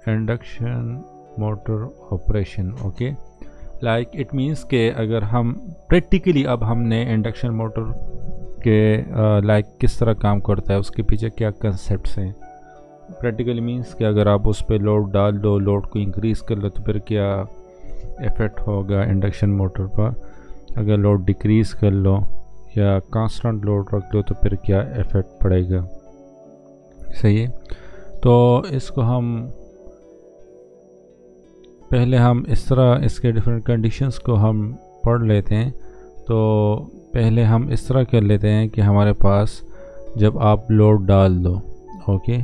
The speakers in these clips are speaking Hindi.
Induction motor operation. Okay, like it means के अगर हम प्रैक्टिकली अब हमने इंडक्शन मोटर के लाइक किस तरह काम करता है, उसके पीछे क्या कंसेप्ट्स हैं। प्रैक्टिकली मीन्स कि अगर आप उस पर लोड डाल दो, लोड को इंक्रीज़ कर लो तो फिर क्या इफ़ेक्ट होगा इंडक्शन मोटर पर। अगर लोड डिक्रीज़ कर लो या कांस्टेंट लोड रख लो तो फिर क्या इफ़ेक्ट पड़ेगा। सही है, तो इसको हम पहले हम इस तरह इसके डिफरेंट कंडीशंस को हम पढ़ लेते हैं। तो पहले हम इस तरह कर लेते हैं कि हमारे पास जब आप लोड डाल दो, ओके,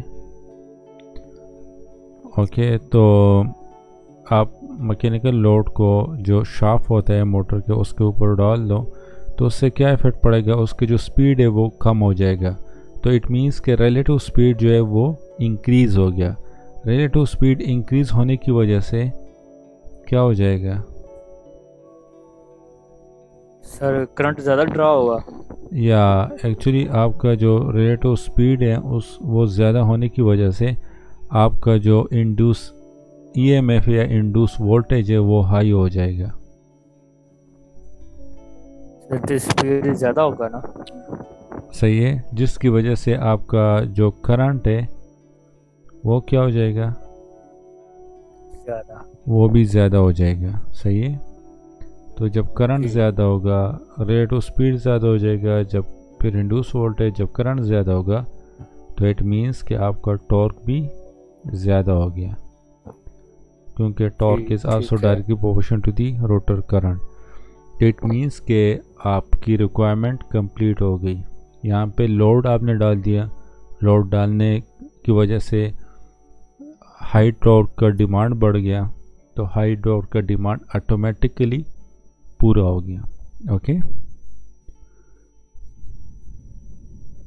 तो आप मैकेनिकल लोड को जो शाफ्ट होता है मोटर के उसके ऊपर डाल दो तो उससे क्या इफ़ेक्ट पड़ेगा, उसकी जो स्पीड है वो कम हो जाएगा। तो इट मीन्स के रिलेटिव स्पीड जो है वो इंक्रीज़ हो गया। रिलेटिव स्पीड इंक्रीज़ होने की वजह से क्या हो जाएगा सर? करंट ज़्यादा ड्रा होगा या एक्चुअली आपका जो रिलेटिव स्पीड है वो ज़्यादा होने की वजह से आपका जो इंड्यूस ईएमएफ या इंड्यूस वोल्टेज है वो हाई हो जाएगा। तो स्पीड ज़्यादा होगा ना? सही है, जिसकी वजह से आपका जो करंट है वो क्या हो जाएगा, ज़्यादा, वो भी ज़्यादा हो जाएगा। सही है, तो जब करंट ज़्यादा होगा रेट ऑफ स्पीड ज़्यादा हो जाएगा, जब फिर इंड्यूस वोल्टेज जब करंट ज़्यादा होगा तो इट मीन्स कि आपका टॉर्क भी ज़्यादा हो गया, क्योंकि torque is also directly proportional to the rotor current. It means के आपकी रिक्वायरमेंट कंप्लीट हो गई। यहाँ पे लोड आपने डाल दिया, लोड डालने की वजह से हाई टॉर्क का डिमांड बढ़ गया, तो हाई टॉर्क का डिमांड ऑटोमेटिकली पूरा हो गया। ओके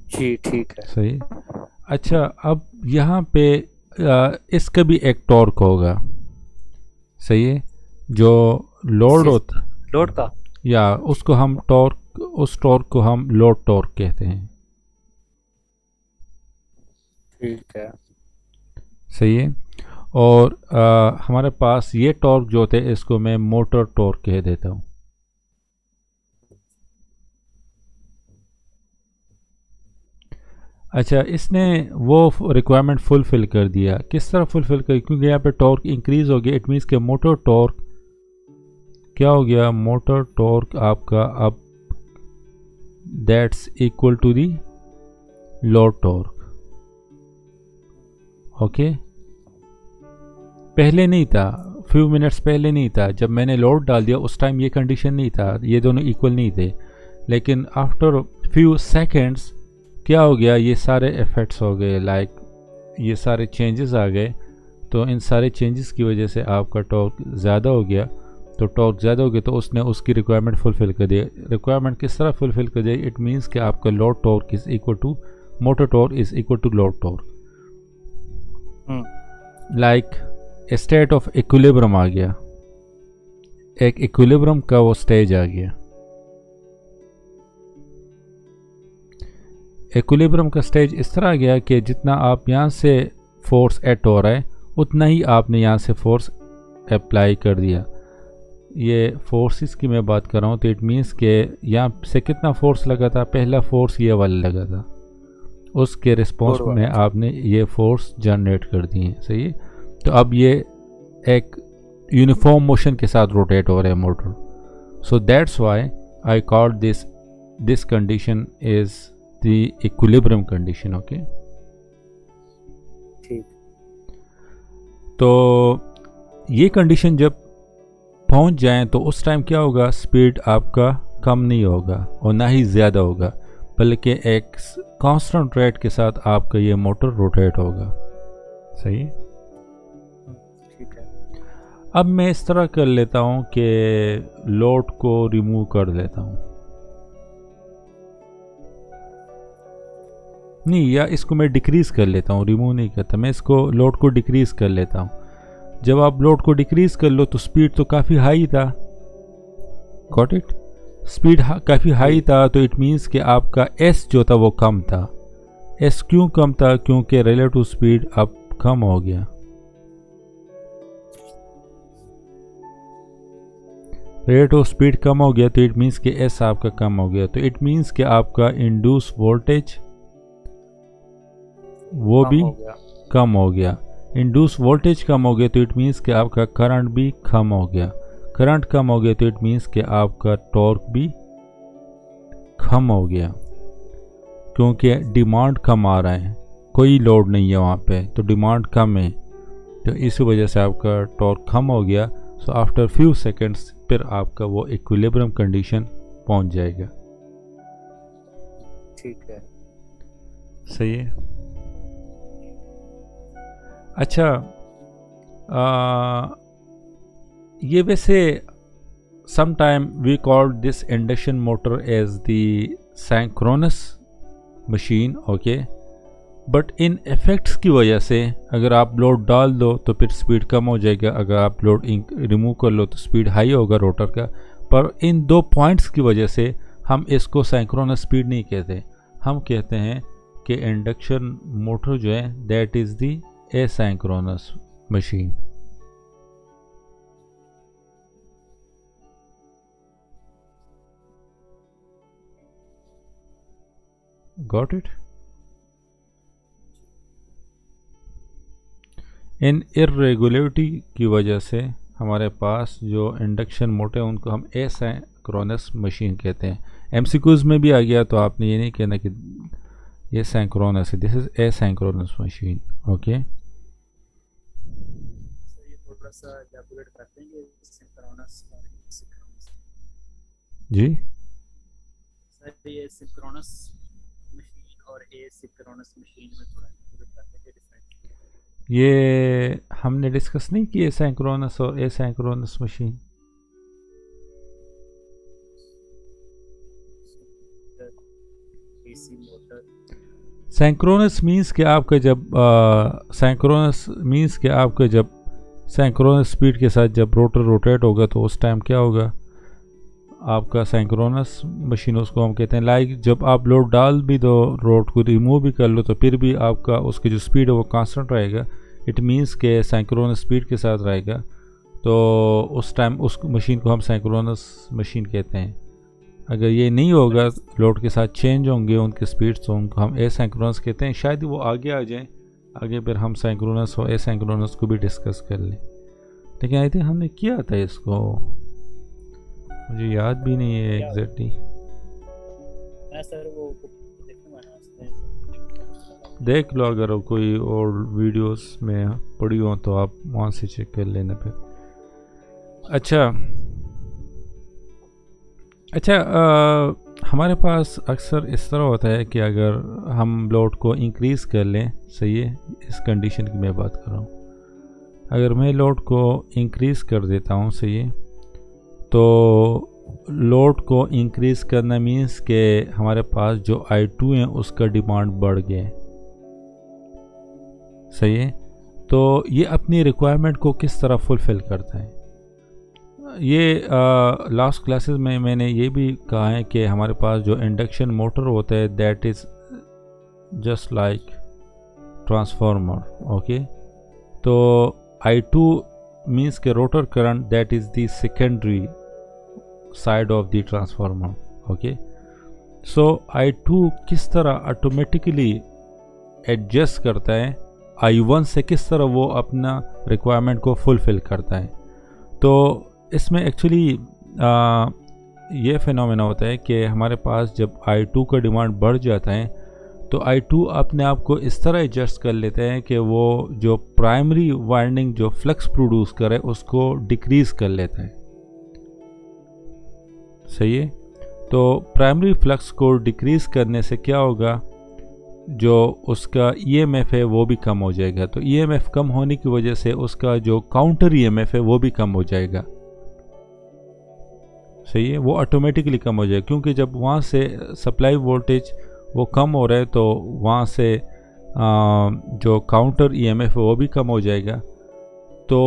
जी, ठीक है। सही। अच्छा, अब यहाँ पे इसका भी एक टॉर्क होगा। सही है, जो लोड होता लोड का, या उसको हम टॉर्क, उस टॉर्क को हम लोड टॉर्क कहते हैं। ठीक है। सही है, और हमारे पास ये टॉर्क जो होते हैं इसको मैं मोटर टॉर्क कह देता हूँ। अच्छा, इसने वो रिक्वायरमेंट फुलफिल कर दिया। किस तरह फुलफिल कर, क्योंकि यहाँ पे टॉर्क इंक्रीज हो गया, इट मीन्स के मोटर टॉर्क क्या हो गया, मोटर टॉर्क आपका अब that's equal to the load torque. Okay, पहले नहीं था, फ्यू मिनट्स पहले नहीं था, जब मैंने लोड डाल दिया उस टाइम ये कंडीशन नहीं था, ये दोनों इक्वल नहीं थे। लेकिन आफ्टर फ्यू सेकेंड्स क्या हो गया, ये सारे इफ़ेक्ट्स हो गए, लाइक ये सारे चेंजेस आ गए। तो इन सारे चेंजेस की वजह से आपका टॉर्क ज़्यादा हो गया। तो टॉर्क ज़्यादा हो गया तो उसने उसकी रिक्वायरमेंट फुलफिल कर दिया। रिक्वायरमेंट किस तरह फुलफिल कर दिया, इट मीन्स कि आपका load torque is equal to motor torque is equal to load torque. Like state of equilibrium आ गया, एक इक्विलिब्रियम का वो स्टेज आ गया। इक्विलिब्रियम का स्टेज इस तरह आ गया कि जितना आप यहाँ से फोर्स एक्ट हो रहा है उतना ही आपने यहाँ से फोर्स अप्लाई कर दिया। ये फोर्सेस की मैं बात कर रहा हूँ, तो इट मीन्स के यहाँ से कितना फोर्स लगा था, पहला फोर्स ये वाला लगा था, उसके रिस्पॉन्स में आपने ये फोर्स जनरेट कर दिए। सही है, तो अब ये एक यूनिफॉर्म मोशन के साथ रोटेट हो रहा है motor. So that's why I call this condition is the equilibrium condition. Okay, ठीक। तो ये कंडीशन जब पहुंच जाए तो उस टाइम क्या होगा, स्पीड आपका कम नहीं होगा और ना ही ज़्यादा होगा, बल्कि एक कांस्टेंट रेट के साथ आपका ये मोटर रोटेट होगा। सही, ठीक है। अब मैं इस तरह कर लेता हूँ कि लोड को रिमूव कर लेता हूँ, नहीं, या इसको मैं डिक्रीज़ कर लेता हूँ, रिमूव नहीं करता मैं इसको, लोड को डिक्रीज़ कर लेता हूँ। जब आप लोड को डिक्रीज़ कर लो तो स्पीड तो काफ़ी हाई था, गॉट इट, स्पीड काफ़ी हाई था, तो इट मीन्स कि आपका एस जो था वो कम था। एस क्यों कम था, क्योंकि रिलेटिव स्पीड अब कम हो गया। रेट ऑफ स्पीड कम हो गया तो इट मीन्स कि एस आपका कम हो गया, तो इट मीन्स कि आपका इंड्यूस वोल्टेज वो कम भी हो गया। कम हो गया। इंड्यूस वोल्टेज कम हो गया तो इट मीन्स कि आपका करंट भी कम हो गया। करंट कम हो गया तो इट मीन्स कि आपका टॉर्क भी कम हो गया, क्योंकि डिमांड कम आ रहा है, कोई लोड नहीं है वहाँ पे, तो डिमांड कम है, तो इसी वजह से आपका टॉर्क कम हो गया। सो आफ्टर फ्यू सेकंड्स फिर आपका वो इक्विलिब्रियम कंडीशन पहुँच जाएगा। ठीक है। सही है। अच्छा, ये वैसे sometime we called this induction motor as the synchronous machine, okay, but in effects की वजह से अगर आप लोड डाल दो तो फिर स्पीड कम हो जाएगा, अगर आप लोड रिमूव कर लो तो स्पीड हाई होगा रोटर का। पर इन दो पॉइंट्स की वजह से हम इसको सिंक्रोनस स्पीड नहीं कहते, हम कहते हैं कि इंडक्शन मोटर जो है that is the asynchronous machine. Got it? In irregularity की वजह से हमारे पास जो इंडक्शन मोटर है उनको हम एसिंक्रोनस मशीन कहते हैं। एमसीक्यूज़ में भी आ गया तो आपने ये नहीं कहना कि ये सिंक्रोनस है, this is asynchronous machine. Okay, ये थोड़ा सा एलैबोरेट करते हैं कि सिंक्रोनस और एसिंक्रोनस। जी सर ये सिंक्रोनस मशीन और एसिंक्रोनस मशीन में थोड़ा एलैबोरेट करते हैं कि डिफरेंस। ये हमने डिस्कस नहीं किए सिंक्रोनस और asynchronous machine. AC motor synchronous means कि आपका जब सिंक्रोनस स्पीड के साथ जब रोटर रोटेट होगा तो उस टाइम क्या होगा, आपका सिंक्रोनस मशीन उसको हम कहते हैं। लाइक जब आप लोड डाल भी दो, रोड को रिमूव भी कर लो तो फिर भी आपका उसकी जो स्पीड है वो कांस्टेंट रहेगा, इट मींस के सिंक्रोनस स्पीड के साथ रहेगा, तो उस टाइम उस मशीन को हम सिंक्रोनस मशीन कहते हैं। अगर ये नहीं होगा, लोड के साथ चेंज होंगे उनके स्पीड, तो उनको हम एसिंक्रोनस कहते हैं। शायद वो आगे आ जाएं, आगे फिर हम सिंक्रोनस और एसिंक्रोनस को भी डिस्कस कर लें, लेकिन आई थिंक हमने किया था इसको, मुझे याद भी नहीं है एग्जैक्टली। मैं सर वो देखूंगा ना उसमें। देख लो, अगर कोई और वीडियोस में पड़ी हो तो आप वहाँ से चेक कर लेना फिर। अच्छा, हमारे पास अक्सर इस तरह होता है कि अगर हम लोड को इंक्रीज़ कर लें, सही है, इस कंडीशन की मैं बात कर रहा हूँ, अगर मैं लोड को इंक्रीज़ कर देता हूँ, सही है, तो लोड को इंक्रीज़ करना मीन्स के हमारे पास जो I2 है उसका डिमांड बढ़ गया है, सही है। तो ये अपनी रिक्वायरमेंट को किस तरह फुलफ़िल करता है, ये लास्ट क्लासेस में मैंने ये भी कहा है कि हमारे पास जो इंडक्शन मोटर होता है that is just like transformer, okay. तो I2 मीन्स के rotor current that is the secondary side of the transformer, okay. So I2 किस तरह ऑटोमेटिकली एडजस्ट करता है I1 से, किस तरह वो अपना रिक्वायरमेंट को फुलफ़िल करता है। तो इसमें एक्चुअली ये फिनोमेना होता है कि हमारे पास जब I2 का डिमांड बढ़ जाता है तो I2 अपने आप को इस तरह एडजस्ट कर लेते हैं कि वो जो प्राइमरी वाइंडिंग जो फ्लक्स प्रोड्यूस करे उसको डिक्रीज़ कर लेता है, सही है। तो प्राइमरी फ्लक्स को डिक्रीज़ करने से क्या होगा, जो उसका EMF है वो भी कम हो जाएगा। तो EMF कम होने की वजह से उसका जो काउंटर EMF है वो भी कम हो जाएगा, सही है, वो ऑटोमेटिकली कम हो जाएगा, क्योंकि जब वहाँ से सप्लाई वोल्टेज वो कम हो रहा है तो वहाँ से जो काउंटर EMF है वो भी कम हो जाएगा। तो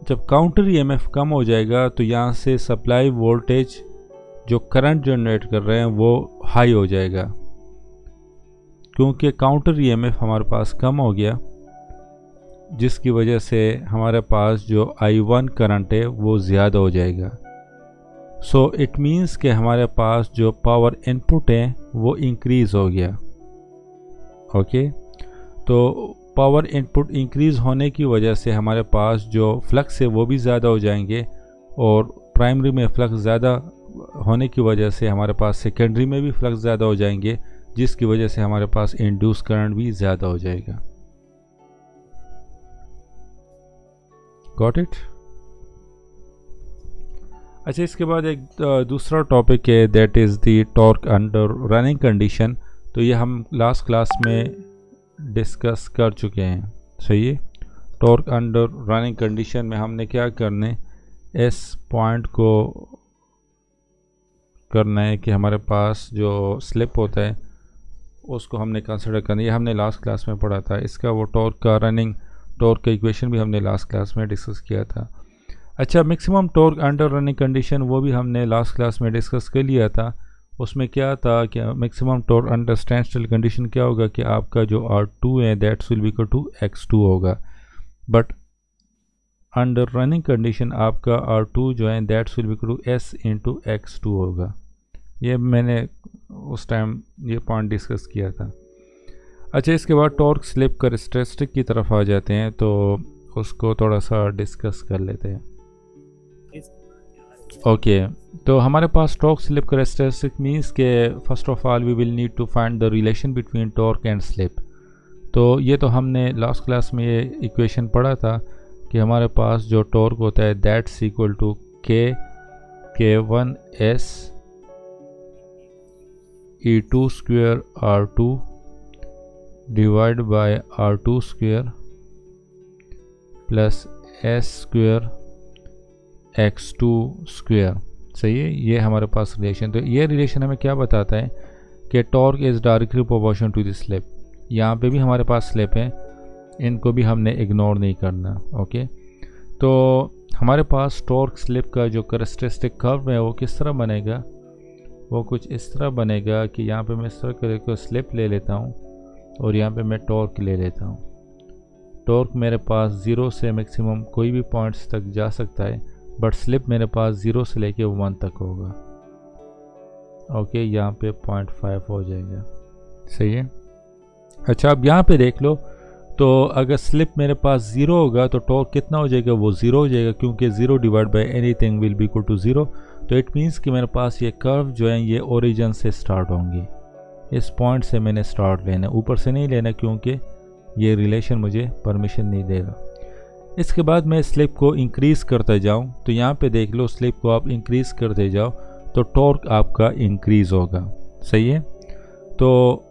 जब काउंटर EMF कम हो जाएगा तो यहाँ से सप्लाई वोल्टेज जो करंट जनरेट कर रहे हैं वो हाई हो जाएगा, क्योंकि काउंटर EMF हमारे पास कम हो गया, जिसकी वजह से हमारे पास जो I1 करंट है वो ज़्यादा हो जाएगा। सो इट मीन्स कि हमारे पास जो पावर इनपुट है वो इंक्रीज़ हो गया। ओके, तो पावर इनपुट इंक्रीज़ होने की वजह से हमारे पास जो फ्लक्स है वो भी ज़्यादा हो जाएंगे, और प्राइमरी में फ्लक्स ज़्यादा होने की वजह से हमारे पास सेकेंडरी में भी फ्लक्स ज़्यादा हो जाएंगे, जिसकी वजह से हमारे पास इंड्यूस करंट भी ज़्यादा हो जाएगा। Got it? अच्छा, इसके बाद एक दूसरा टॉपिक है, that is the torque under running condition. तो ये हम लास्ट क्लास में डिस्कस कर चुके हैं। सही है, टॉर्क अंडर रनिंग कंडीशन में हमने क्या करने, इस पॉइंट को करना है कि हमारे पास जो स्लिप होता है उसको हमने कंसिडर करना है। ये हमने लास्ट क्लास में पढ़ा था। इसका वो टॉर्क का रनिंग टॉर्क का इक्वेशन भी हमने लास्ट क्लास में डिस्कस किया था। अच्छा, maximum torque under running condition वो भी हमने लास्ट क्लास में डिस्कस कर लिया था। उसमें क्या था कि maximum torque under standstill condition क्या होगा कि आपका जो R2 है that's will be equal to x2 होगा, बट अंडर रनिंग कंडीशन आपका R2 जो है that's will be equal to s into x2 होगा। ये मैंने उस टाइम ये पॉइंट डिस्कस किया था। अच्छा, इसके बाद टॉर्क स्लिप कैरेक्टरिस्टिक की तरफ आ जाते हैं, तो उसको थोड़ा सा डिस्कस कर लेते हैं। ओके, तो हमारे पास टॉर्क स्लिप कैरेक्टरिस्टिक मींस के first of all we will need to find the relation between torque and slip. तो ये तो हमने लास्ट क्लास में ये इक्वेशन पढ़ा था कि हमारे पास जो टॉर्क होता है that's equal to K1S E2 square R2 divide by R2 square plus S square x2 square. सही है, ये हमारे पास रिलेशन। तो ये रिलेशन हमें क्या बताता है कि torque is directly proportional to the slip. यहाँ पे भी हमारे पास स्लिप है, इनको भी हमने इग्नोर नहीं करना। ओके, तो हमारे पास टॉर्क स्लिप का जो कैरेक्टरिस्टिक कर्व है वो किस तरह बनेगा, वो कुछ इस तरह बनेगा कि यहाँ पे मैं इस तरह करके स्लिप ले लेता हूँ और यहाँ पे मैं टॉर्क ले लेता हूँ। टॉर्क मेरे पास 0 से मैक्सिमम कोई भी पॉइंट्स तक जा सकता है, बट स्लिप मेरे पास 0 से लेके 1 तक होगा। ओके, यहाँ पे 0.5 हो जाएगा। सही है। अच्छा, अब यहाँ पे देख लो, तो अगर स्लिप मेरे पास 0 होगा तो टॉर्क कितना हो जाएगा, वो 0 हो जाएगा, क्योंकि 0 divide by anything will be equal to 0। तो इट मीन्स कि मेरे पास ये कर्व जो है ये ओरिजिन से स्टार्ट होंगे। इस पॉइंट से मैंने स्टार्ट लेना, ऊपर से नहीं लेना, क्योंकि ये रिलेशन मुझे परमिशन नहीं देगा। इसके बाद मैं स्लिप को इंक्रीज़ करते जाऊं, तो यहाँ पे देख लो स्लिप को आप इंक्रीज़ करते जाओ तो टॉर्क आपका इंक्रीज़ होगा। सही है। तो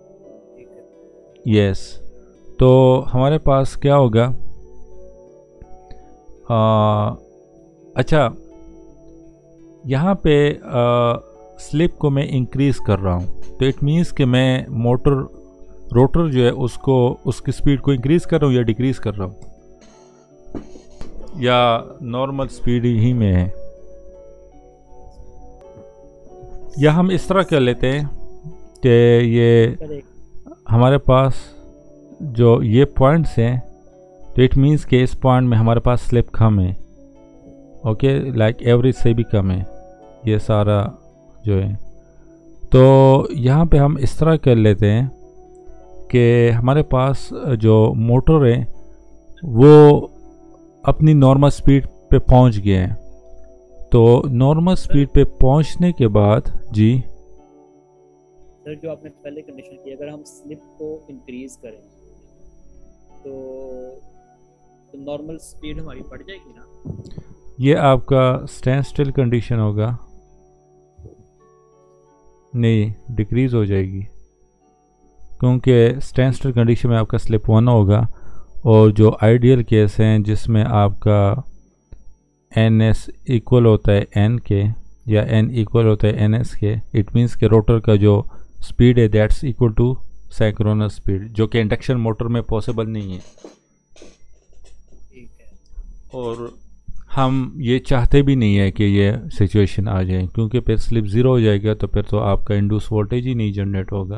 यस, तो हमारे पास क्या होगा, अच्छा यहाँ पे स्लिप को मैं इंक्रीज़ कर रहा हूँ, तो इट मीन्स कि मैं रोटर जो है उसकी स्पीड को इंक्रीज़ कर रहा हूँ या डिक्रीज़ कर रहा हूँ, या नॉर्मल स्पीड ही में है। या हम इस तरह कर लेते हैं कि ये हमारे पास जो ये पॉइंट्स हैं, तो इट मीन्स कि इस पॉइंट में हमारे पास स्लिप कम है। ओके, लाइक एवरेज से भी कम है ये सारा जो है। तो यहाँ पे हम इस तरह कर लेते हैं कि हमारे पास जो मोटर है वो अपनी नॉर्मल स्पीड पे पहुंच गए हैं। तो नॉर्मल स्पीड पे पहुंचने के बाद जी सर, जो आपने पहले कंडीशन की, अगर हम स्लिप को इंक्रीज करें तो नॉर्मल स्पीड हमारी बढ़ जाएगी ना। ये आपका स्टैंड स्टिल कंडीशन होगा, नहीं डिक्रीज हो जाएगी, क्योंकि स्टैंड स्टिल कंडीशन में आपका स्लिप 1 होगा, और जो आइडियल केस हैं जिसमें आपका NS इक्वल होता है N के, या N इक्वल होता है NS के, इट मीन्स के रोटर का जो स्पीड है that's equal to synchronous speed, जो कि इंडक्शन मोटर में पॉसिबल नहीं है। ठीक है। और हम ये चाहते भी नहीं है कि ये सिचुएशन आ जाए, क्योंकि फिर स्लिप 0 हो जाएगा तो फिर तो आपका इंड्यूस वोल्टेज ही नहीं जनरेट होगा।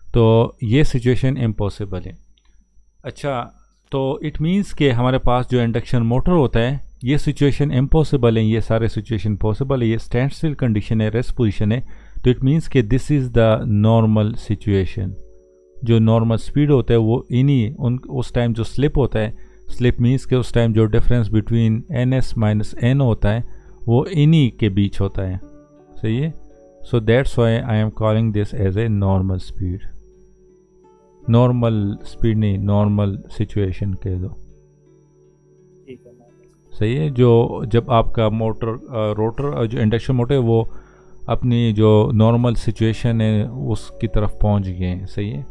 तो ये सिचुएशन इम्पॉसिबल है। अच्छा, तो इट मीन्स कि हमारे पास जो इंडक्शन मोटर होता है ये सिचुएशन इम्पॉसिबल है, ये सारे सिचुएशन पॉसिबल है, ये स्टैंड स्टिल कंडीशन है, रेस्ट पोजीशन है, तो इट मीन्स कि this is the normal situation. जो नॉर्मल स्पीड होता है वो इन्हीं उस टाइम जो स्लिप होता है, स्लिप मीन्स के उस टाइम जो difference between ns minus n होता है वो इन्हीं के बीच होता है। सही है। So that's why I am calling this as a normal speed. Normal speed नहीं, नॉर्मल सिचुएशन कह दो। ठीक है। सही है। जो जब आपका मोटर रोटर जो इंडक्शन मोटर है वो अपनी जो नॉर्मल सिचुएशन है उसकी तरफ पहुंच गए हैं। सही है।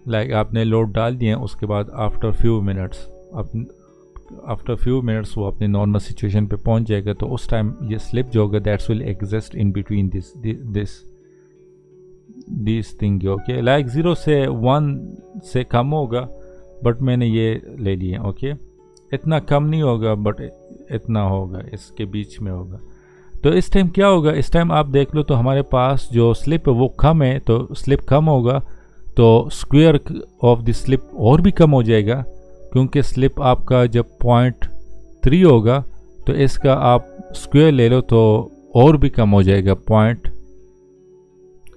लाइक आपने लोड डाल दिए, उसके बाद आफ्टर फ्यू मिनट्स वो अपने नॉर्मल सिचुएशन पे पहुंच जाएगा, तो उस टाइम ये स्लिप जो होगा that's will exist in between this thing. Okay, like 0 से 1 से कम होगा, बट मैंने ये ले लिया। ओके, इतना कम नहीं होगा बट इतना होगा, इसके बीच में होगा। तो इस टाइम क्या होगा, इस टाइम आप देख लो तो हमारे पास जो स्लिप है वो कम है, तो स्लिप कम होगा तो स्क्वायर ऑफ द स्लिप और भी कम हो जाएगा, क्योंकि स्लिप आपका जब 0.3 होगा तो इसका आप स्क्वायर ले लो तो और भी कम हो जाएगा। पॉइंट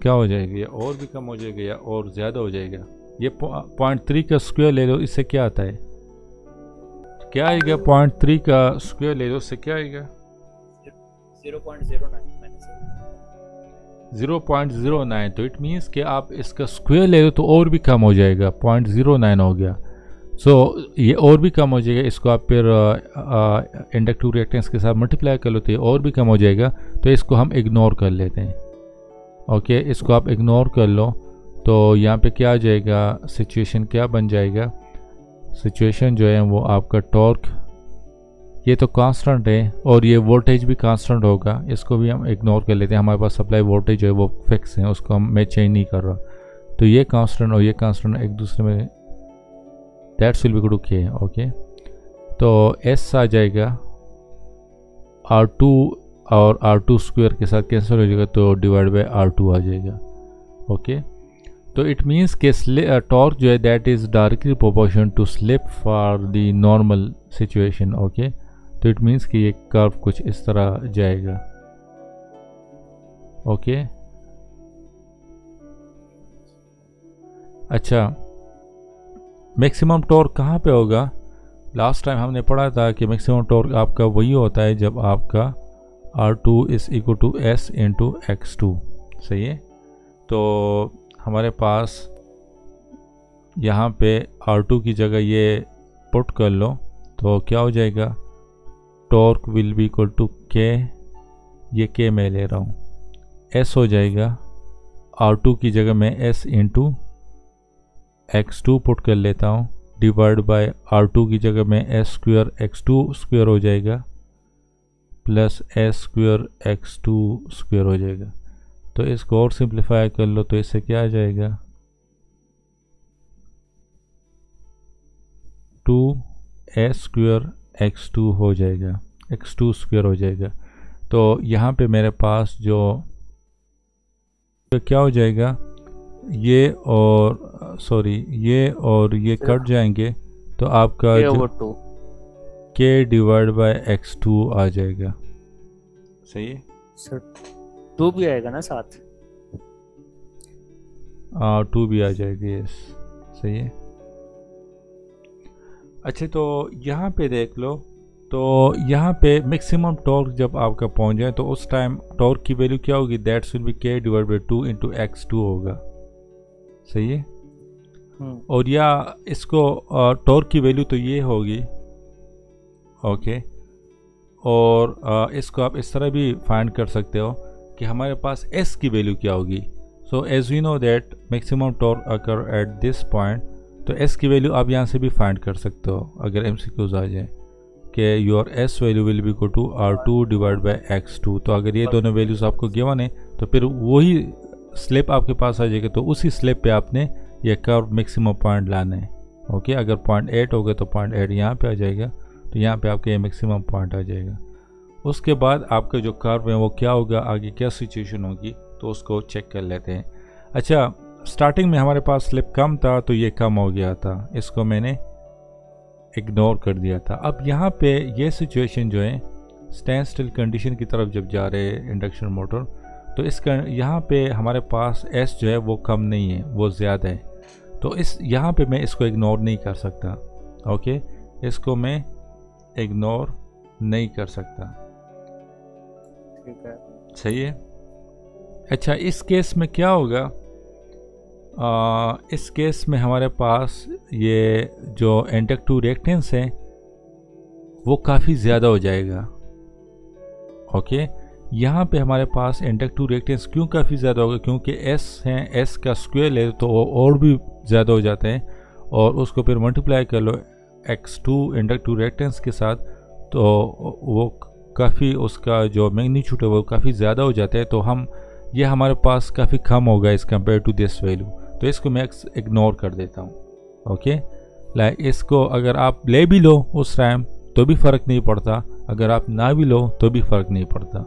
क्या हो जाएगा, या और भी कम हो जाएगा या और ज़्यादा हो जाएगा। ये 0.3 का स्क्वायर ले लो, इससे क्या आता है, क्या आएगा? 0.3 का स्क्वायर ले लो, इससे क्या आएगा? 0.09। तो इट मीन्स कि आप इसका स्क्वायर ले लो तो और भी कम हो जाएगा, 0.09 हो गया। सो ये और भी कम हो जाएगा, इसको आप फिर इंडक्टिव रिएक्टेंस के साथ मल्टीप्लाई कर लो तो ये और भी कम हो जाएगा, तो इसको हम इग्नोर कर लेते हैं। ओके, इसको आप इग्नोर कर लो तो यहाँ पे क्या आ जाएगा, सिचुएशन क्या बन जाएगा, सिचुएशन जो है वो आपका टॉर्क, ये तो कांस्टेंट है और ये वोल्टेज भी कांस्टेंट होगा, इसको भी हम इग्नोर कर लेते हैं। हमारे पास सप्लाई वोल्टेज जो है वो फिक्स है, उसको मैं चेंज नहीं कर रहा, तो ये कांस्टेंट और ये कांस्टेंट एक दूसरे में that's will be equal to K. Okay, तो एस आ जाएगा, R2 और R2 स्क्वायर के साथ कैंसिल हो जाएगा तो डिवाइड बाय R2 आ जाएगा। ओके, तो इट मीन्स के टॉर्क जो है that is directly proportion to slip for the normal situation. Okay, तो इट मीन्स कि ये कर्व कुछ इस तरह जाएगा। ओके, अच्छा, मैक्सिमम टॉर्क कहाँ पे होगा? लास्ट टाइम हमने पढ़ा था कि मैक्सिमम टॉर्क आपका वही होता है जब आपका R2 is equal to S into X2। सही है। तो हमारे पास यहाँ पे R2 की जगह ये पुट कर लो तो क्या हो जाएगा, torque will be equal to K, ये K मैं ले रहा हूँ, S हो जाएगा, R2 की जगह मैं S इंटू X2 पुट कर लेता हूँ, डिवाइड बाय R2 की जगह में S स्क्वायर X2 स्क्वायर हो जाएगा plus S square X2 square हो जाएगा। तो इसको और सिंप्लीफाई कर लो तो इससे क्या आ जाएगा, 2S स्क्वायर X2 हो जाएगा, X2 स्क्वायर हो जाएगा। तो यहाँ पे मेरे पास जो तो क्या हो जाएगा, ये और सॉरी ये और ये कट जाएंगे तो आपका जो K डिवाइड बाय X2 आ जाएगा। सही है सर, 2 भी आएगा ना साथ? 2 भी आ जाएगा, यस सही है। अच्छा, तो यहाँ पे देख लो, तो यहाँ पे मैक्सिमम टॉर्क जब आपका पहुँच जाए तो उस टाइम टॉर्क की वैल्यू क्या होगी, that's will B K divide by 2 into X2 होगा। सही है। और या इसको टॉर्क की वैल्यू तो ये होगी। ओके, और इसको आप इस तरह भी फाइंड कर सकते हो कि हमारे पास S की वैल्यू क्या होगी। So as we know that maximum torque occur at this point, तो S की वैल्यू आप यहाँ से भी फाइंड कर सकते हो अगर MCQs आ जाए कि your S value will be equal to R2 divide by X2। तो अगर ये दोनों वैल्यूज आपको गिवन है तो फिर वही स्लिप आपके पास आ जाएगा, तो उसी स्लिप पे आपने ये कर्व मैक्सिमम पॉइंट लाना है। ओके, अगर 0.8 होगा तो 0.8 यहाँ पे आ जाएगा, तो यहाँ पे आपका ये मैक्सिमम पॉइंट आ जाएगा। उसके बाद आपका जो कर्व है वो क्या होगा, आगे क्या सिचुएशन होगी, तो उसको चेक कर लेते हैं। अच्छा, स्टार्टिंग में हमारे पास स्लिप कम था तो ये कम हो गया था, इसको मैंने इग्नोर कर दिया था। अब यहाँ पे ये सिचुएशन जो है स्टैंड स्टिल कंडीशन की तरफ जब जा रहे हैं इंडक्शन मोटर, तो इसका यहाँ पे हमारे पास एस जो है वो कम नहीं है, वो ज़्यादा है। तो इस यहाँ पे मैं इसको इग्नोर नहीं कर सकता। ओके, इसको मैं इग्नोर नहीं कर सकता। ठीक है। सही है। अच्छा, इस केस में क्या होगा? इस केस में हमारे पास ये जो इंडक्टिव रिएक्टेंस है वो काफ़ी ज़्यादा हो जाएगा। ओके, यहाँ पे हमारे पास इंडक्टिव रिएक्टेंस क्यों काफ़ी ज़्यादा होगा? क्योंकि एस है, एस का स्क्वायर है तो वो और भी ज़्यादा हो जाते हैं, और उसको फिर मल्टीप्लाई कर लो x2 इंडक्टिव रिएक्टेंस के साथ, तो वो काफ़ी, उसका जो मैग्नीट्यूड है वो काफ़ी ज़्यादा हो जाता है। तो ये हमारे पास काफ़ी कम होगा इस कंपेयर टू दिस वैल्यू, तो इसको मैं इग्नोर कर देता हूँ। ओके, लाइक इसको अगर आप ले भी लो उस टाइम तो भी फ़र्क नहीं पड़ता, अगर आप ना भी लो तो भी फ़र्क नहीं पड़ता।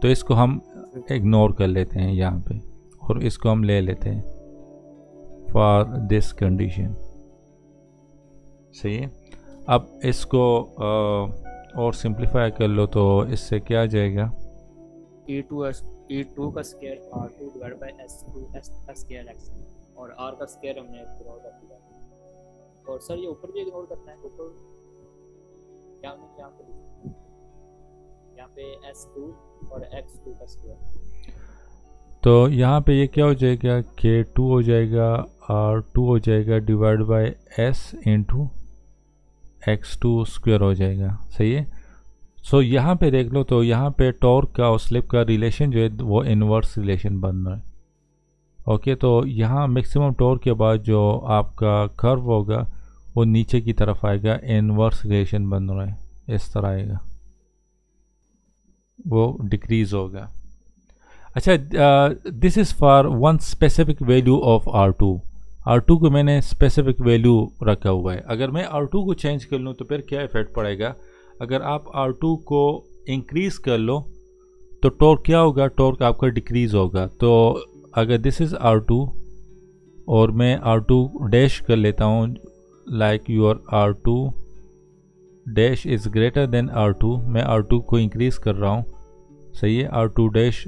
तो इसको हम इग्नोर कर लेते हैं यहाँ पे, और इसको हम ले लेते हैं फॉर दिस कंडीशन। सही है। अब इसको और सिंप्लीफाई कर लो तो इससे क्या आ जाएगा? E2 का square R2 divide bye S2 S का स्क्वायर X, और R का स्क्वायर हमने इग्नोर कर दिया। और सर ये ऊपर भी इग्नोर करना है, ऊपर क्या हमने यहाँ पे S2 और X2 का स्क्वायर। तो यहाँ पे ये क्या हो जाएगा? K2 हो जाएगा, R2 हो जाएगा divide by S into X2 square हो जाएगा। सही है। सो यहाँ पे देख लो, तो यहाँ पे टॉर्क का और स्लिप का रिलेशन जो है वो इनवर्स रिलेशन बन रहा है। ओके, तो यहाँ मैक्सिमम टॉर्क के बाद जो आपका कर्व होगा वो नीचे की तरफ आएगा, इनवर्स रिलेशन बन रहा है, इस तरह आएगा, वो डिक्रीज होगा। अच्छा, this is for one specific value of R2 को मैंने स्पेसिफिक वैल्यू रखा हुआ है। अगर मैं R2 को चेंज कर लूँ तो फिर क्या इफेक्ट पड़ेगा? अगर आप R2 को इंक्रीज कर लो तो टॉर्क क्या होगा? टॉर्क आपका डिक्रीज होगा। तो अगर दिस इज़ R2 और मैं R2 डैश कर लेता हूँ, like your R2 dash is greater than R2, मैं R2 को इंक्रीज कर रहा हूँ। सही है। R2 dash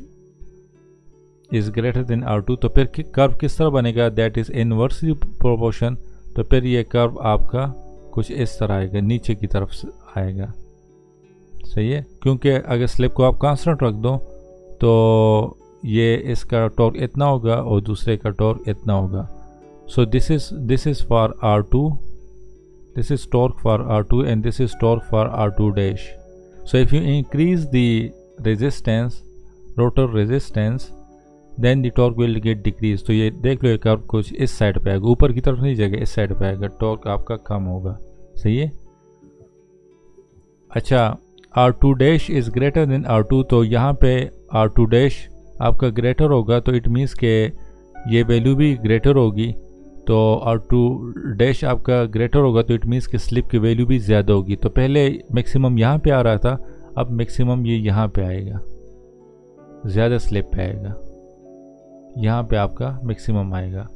is greater than R2, तो फिर कर्व किस तरह बनेगा? That is inversely proportion. तो फिर ये कर्व आपका कुछ इस तरह आएगा, नीचे की तरफ आएगा। सही है। क्योंकि अगर स्लिप को आप कांस्टेंट रख दो तो ये इसका टॉर्क इतना होगा और दूसरे का टॉर्क इतना होगा। So this is for R2, this is torque for R2 and this is torque for R2 dash. So if you increase the resistance, rotor resistance, then the torque will get decrease. तो ये देख लो, ये कर्व कुछ इस साइड पे आएगा, ऊपर की तरफ नहीं जाएगा, इस साइड पे आएगा, टॉर्क आपका कम होगा। सही है। अच्छा, R2 dash is greater than R2, तो यहाँ पे R2 डैश आपका ग्रेटर होगा, तो इट मीन्स के ये वैल्यू भी ग्रेटर होगी। तो R2 डैश आपका ग्रेटर होगा तो इट मीन्स कि स्लिप की वैल्यू भी ज़्यादा होगी। तो पहले मैक्सिमम यहाँ पे आ रहा था, अब मैक्सिमम ये यहाँ पे आएगा, ज़्यादा स्लिप पे आएगा, यहाँ पे आपका मैक्सिमम आएगा।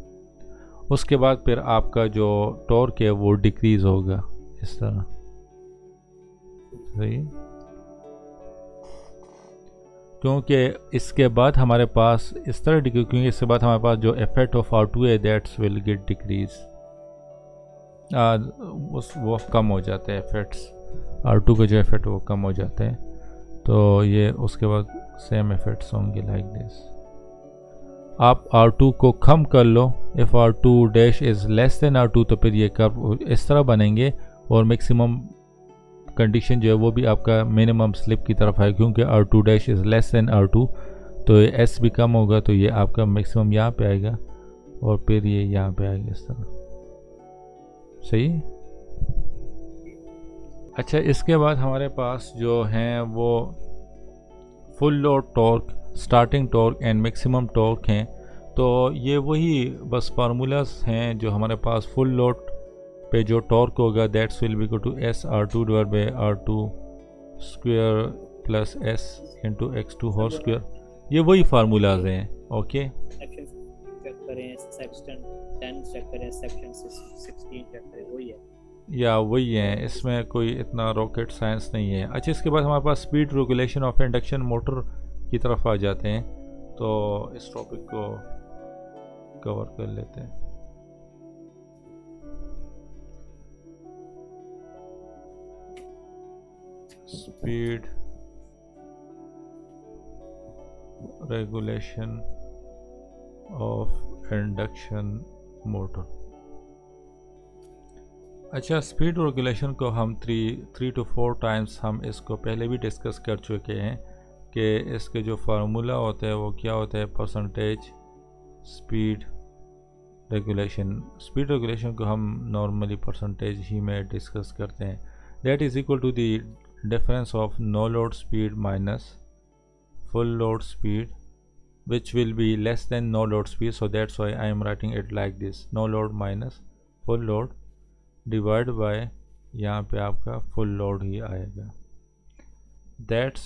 उसके बाद फिर आपका जो टॉर्क है वो डिक्रीज होगा इस तरह। सही। क्योंकि इसके बाद हमारे पास इस तरह क्योंकि इसके बाद हमारे पास जो इफेक्ट ऑफ R2 है दैट्स विल गेट डिक्रीज, वो कम हो जाते हैं इफेक्ट्स। R2 का जो इफेक्ट वो कम हो जाते हैं, तो ये उसके बाद सेम इफेक्ट्स होंगे लाइक दिस। आप R2 को कम कर लो, if R2 dash is less than R2, तो फिर ये कर्व इस तरह बनेंगे, और मैक्सिमम कंडीशन जो है वो भी आपका मिनिमम स्लिप की तरफ है, क्योंकि R2 dash is less than R2, तो ये S भी कम होगा, तो ये आपका मैक्सिमम यहाँ पे आएगा और फिर ये यहाँ पे आएगा इस तरह। सही। अच्छा, इसके बाद हमारे पास जो हैं वो full load torque, starting torque and maximum torque हैं। तो ये वही बस फार्मूलाज हैं जो हमारे पास फुल लोड पे जो टॉर्क होगा that's will be equal to S R2 divide by R2 square plus S into X2 whole square. ये वही फार्मूलाज हैं। ओके, सेक्शन चेक करें, सेक्शन 10 चेक करें, सेक्शन 16 चेक करें, वही है। या वही है, इसमें कोई इतना रॉकेट साइंस नहीं है। अच्छा, इसके बाद हमारे पास speed regulation of induction motor की तरफ आ जाते हैं, तो इस टॉपिक को कवर कर लेते हैं। Speed regulation of induction motor. अच्छा, स्पीड रेगुलेशन को हम 3 to 4 टाइम्स हम इसको पहले भी डिस्कस कर चुके हैं कि इसके जो फार्मूला होता है वो क्या होता है, percentage speed regulation. Speed regulation को हम नॉर्मली परसेंटेज ही में डिस्कस करते हैं। That is equal to the difference of no load speed minus full load speed, which will be less than no load speed, so that's why I am writing it like this, no load minus full load divided by, यहाँ पे आपका full load ही आएगा, that's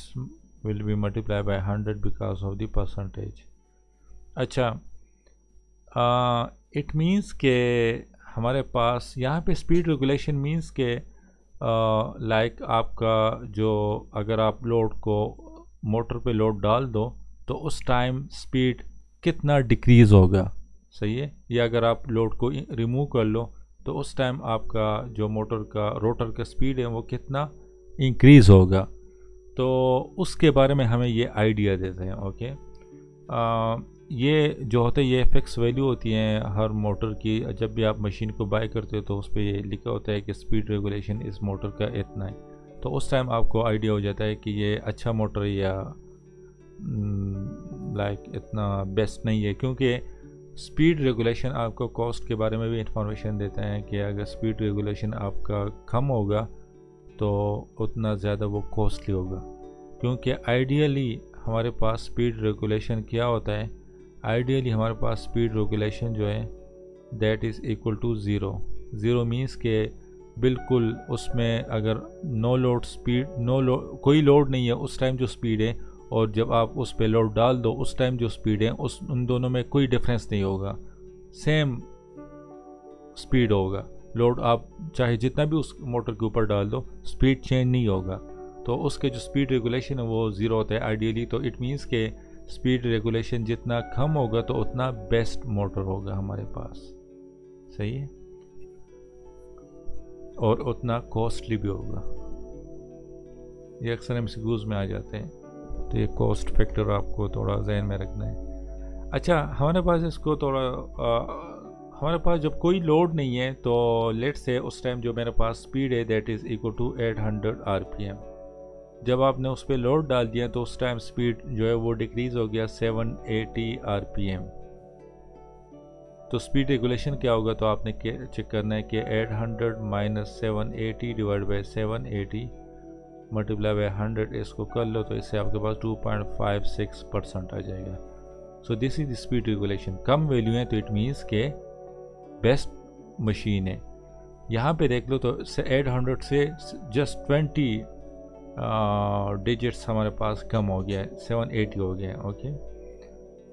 will be multiplied by 100 because of the percentage। अच्छा, it means के हमारे पास यहाँ पे speed regulation means के like आपका जो अगर आप लोड को मोटर पे लोड डाल दो तो उस टाइम स्पीड कितना डिक्रीज़ होगा, सही है, या अगर आप लोड को रिमूव कर लो तो उस टाइम आपका जो मोटर का रोटर का स्पीड है वो कितना इंक्रीज़ होगा। तो उसके बारे में हमें ये आइडिया देते हैं। ओके, ये जो होता है ये फिक्स वैल्यू होती हैं हर मोटर की। जब भी आप मशीन को बाय करते हो तो उस पर ये लिखा होता है कि स्पीड रेगुलेशन इस मोटर का इतना है, तो उस टाइम आपको आइडिया हो जाता है कि ये अच्छा मोटर या लाइक इतना बेस्ट नहीं है, क्योंकि स्पीड रेगुलेशन आपको कॉस्ट के बारे में भी इंफॉर्मेशन देता है कि अगर स्पीड रेगुलेशन आपका कम होगा तो उतना ज़्यादा वो कॉस्टली होगा। क्योंकि आइडियली हमारे पास स्पीड रेगुलेशन क्या होता है, आइडियली हमारे पास स्पीड रेगुलेशन जो है that is equal to zero. Zero means के बिल्कुल उसमें अगर नो लोड स्पीड, कोई लोड नहीं है उस टाइम जो स्पीड है, और जब आप उस पे लोड डाल दो उस टाइम जो स्पीड है उन दोनों में कोई डिफरेंस नहीं होगा, सेम स्पीड होगा। लोड आप चाहे जितना भी उस मोटर के ऊपर डाल दो स्पीड चेंज नहीं होगा, तो उसके जो स्पीड रेगुलेशन है वो ज़ीरो होता है आइडियली। तो इट मीन्स के स्पीड रेगुलेशन जितना कम होगा तो उतना बेस्ट मोटर होगा हमारे पास, सही है, और उतना कॉस्टली भी होगा। ये अक्सर एमसीक्यूज़ में आ जाते हैं, तो ये कॉस्ट फैक्टर आपको थोड़ा जहन में रखना है। अच्छा, हमारे पास इसको थोड़ा हमारे पास जब कोई लोड नहीं है तो लेट से उस टाइम जो मेरे पास स्पीड है that is equal to 800 RPM। जब आपने उस पर लोड डाल दिया तो उस टाइम स्पीड जो है वो डिक्रीज़ हो गया 780 RPM। तो स्पीड रेगुलेशन क्या होगा, तो आपने चेक करना है कि 800 minus 780 divide by 780 multiply by 100, इसको कर लो तो इससे आपके पास 2.56% आ जाएगा। So this is speed regulation. Come value है तो इट मीन्स के बेस्ट मशीन है। यहाँ पे देख लो तो 800 से जस्ट 20 डिजिट्स हमारे पास कम हो गया है, 780 हो गया है। ओके,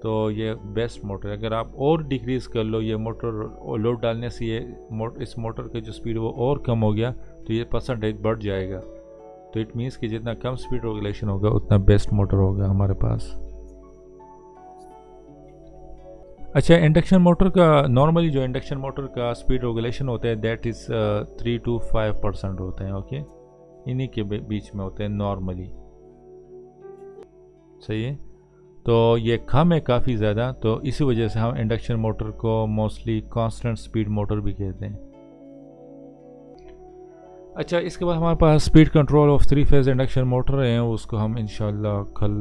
तो ये बेस्ट मोटर। अगर आप और डिक्रीज़ कर लो, ये मोटर लोड डालने से ये इस मोटर का जो स्पीड वो और कम हो गया तो ये परसेंटेज बढ़ जाएगा। तो इट मीन्स कि जितना कम स्पीड रेगुलेशन होगा उतना बेस्ट मोटर होगा हमारे पास। अच्छा, इंडक्शन मोटर का नॉर्मली जो इंडक्शन मोटर का स्पीड रेगुलेशन होता है दैट इज़ 3 to 5% होते हैं। ओके, इन्हीं के बीच में होते हैं नॉर्मली, सही है। तो ये कम है काफ़ी ज़्यादा, तो इसी वजह से हम इंडक्शन मोटर को मोस्टली कांस्टेंट स्पीड मोटर भी कहते हैं। अच्छा, इसके बाद हमारे पास speed control of 3 phase induction motor है, उसको हम इंशाल्लाह कल